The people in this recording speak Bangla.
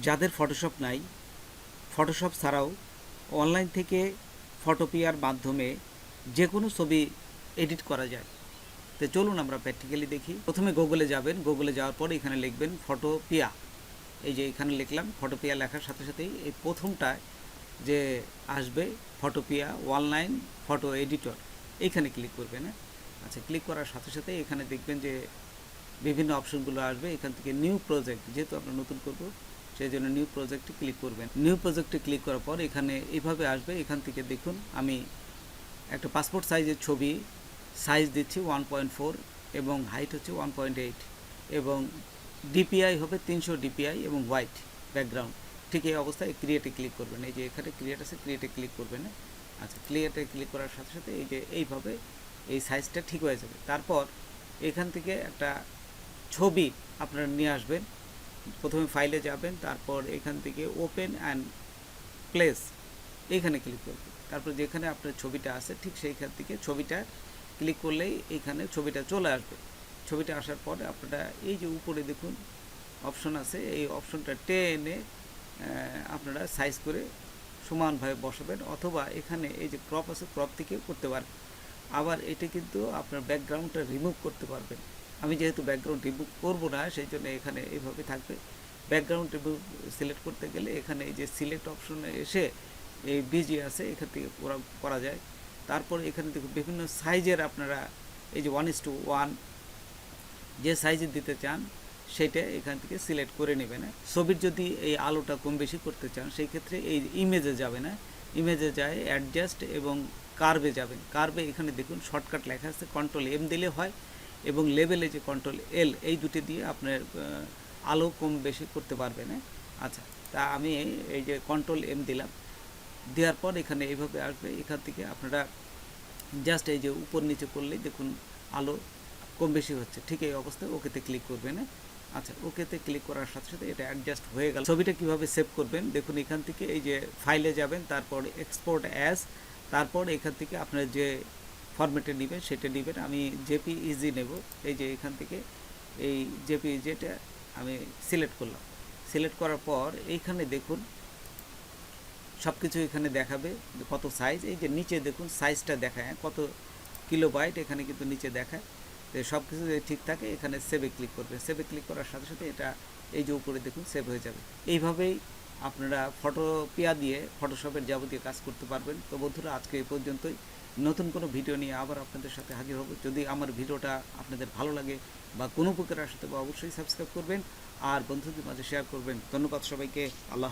যাদের ফটোশপ নাই, ফটোশপ ছাড়াও অনলাইন থেকে ফটোপিয়ার মাধ্যমে যে কোনো ছবি এডিট করা যায়। তো চলুন আমরা প্র্যাকটিক্যালি দেখি। প্রথমে গুগলে যাবেন, গুগলে যাওয়ার পর এখানে লিখবেন ফটোপিয়া। এই যে এখানে লিখলাম ফটোপিয়া, লেখার সাথে সাথেই এই প্রথমটায় যে আসবে ফটোপিয়া অনলাইন ফটো এডিটর, এইখানে ক্লিক করবেন। আচ্ছা, ক্লিক করার সাথে সাথে এখানে দেখবেন যে বিভিন্ন অপশনগুলো আসবে। এখান থেকে নিউ প্রজেক্ট, যেহেতু আমরা নতুন করব সেই জন্য নিউ প্রজেক্টে ক্লিক করবেন। নিউ প্রজেক্টে ক্লিক করার পর এখানে এইভাবে আসবে। এখান থেকে দেখুন আমি একটা পাসপোর্ট সাইজের ছবি সাইজ দিচ্ছি 1.4 এবং হাইট হচ্ছে 1.8 এবং ডিপিআই হবে 300 ডিপিআই এবং হোয়াইট ব্যাকগ্রাউন্ড। ঠিক এই অবস্থায় ক্রিয়েটে ক্লিক করবেন। এই যে এখানে ক্রিয়েট আছে, ক্রিয়েটে ক্লিক করবেন। আচ্ছা, ক্রিয়েটে ক্লিক করার সাথে সাথে এই যে এইভাবে এই সাইজটা ঠিক হয়ে যাবে। তারপর এখান থেকে একটা ছবি আপনারা নিয়ে আসবেন। প্রথমে ফাইলে যাবেন, তারপর এখান থেকে ওপেন অ্যান্ড প্লেস এইখানে ক্লিক করবেন। তারপর যেখানে আপনার ছবিটা আছে ঠিক সেইখান থেকে ছবিটা ক্লিক করলেই এইখানে ছবিটা চলে আসবে। ছবিটা আসার পরে আপনারা এই যে উপরে দেখুন অপশন আছে, এই অপশনটা টেনে আপনারা সাইজ করে সমানভাবে বসাবেন, অথবা এখানে এই যে ক্রপ আছে ক্রপ থেকে করতে পারবেন। আবার এটা কিন্তু আপনার ব্যাকগ্রাউন্ডটা রিমুভ করতে পারবেন। আমি যেহেতু ব্যাকগ্রাউন্ড রিমুভ করবো না সেই জন্য এখানে এইভাবে থাকবে। ব্যাকগ্রাউন্ড রিমুভ সিলেক্ট করতে গেলে এখানে এই যে সিলেক্ট অপশনে এসে এই বিজি আছে, এখান থেকে করা যায়। তারপর এখানে দেখুন বিভিন্ন সাইজের আপনারা এই যে 1:1 যে সাইজে দিতে চান সেটা এখান থেকে সিলেক্ট করে নেবেন। ছবির যদি এই আলোটা কম বেশি করতে চান সেই ক্ষেত্রে এই ইমেজে যাবে না, ইমেজে যায় অ্যাডজাস্ট এবং কার্ভে যাবেন। কার্ভে এখানে দেখুন শর্টকাট লেখা আছে, কন্ট্রোল-M দিলে হয় এবং লেভেলে যে কন্ট্রোল-L, এই দুটি দিয়ে আপনার আলো কম বেশি করতে পারবেন। আচ্ছা, তা আমি এই যে কন্ট্রোল-M দিলাম, দেওয়ার পর এখানে এইভাবে আসবে। এখান থেকে আপনারা জাস্ট এই যে উপর নিচে করলেই দেখুন আলো কম বেশি হচ্ছে। ঠিক এই অবস্থায় ওকেতে ক্লিক করবেন। আচ্ছা, ওকেতে ক্লিক করার সাথে সাথে এটা অ্যাডজাস্ট হয়ে গেল। ছবিটা কিভাবে সেভ করবেন দেখুন, এখান থেকে এই যে ফাইলে যাবেন, তারপর এক্সপোর্ট অ্যাজ, তারপর এখান থেকে আপনার যে ফরম্যাটে নেবেন সেটা নেবেন। আমি জেপিইজি নেব। এই যে এখান থেকে এই জেপিইজিটা আমি সিলেক্ট করলাম। সিলেক্ট করার পর এইখানে দেখুন সব কিছু এখানে দেখাবে কত সাইজ। এই যে নিচে দেখুন সাইজটা দেখায় কত কিলোবাইট, এখানে কিন্তু নিচে দেখায়। তো সব কিছু যদি ঠিক থাকে এখানে সেভে ক্লিক করবে। সেভে ক্লিক করার সাথে সাথে এটা এই যে উপরে দেখুন সেভ হয়ে যাবে। এইভাবেই আপনারা ফটোপিয়া দিয়ে ফটোশপের যাবতীয় কাজ করতে পারবেন। তো বন্ধুরা, আজকে এই পর্যন্তই। নতুন কোনো ভিডিও নিয়ে আবার আপনাদের সাথে হাজির হব। যদি আমার ভিডিওটা আপনাদের ভালো লাগে বা কোনো উপকার আসতে, অবশ্যই সাবস্ক্রাইব করবেন আর বন্ধুদের মাঝে শেয়ার করবেন। ধন্যবাদ সবাইকে। আল্লাহ।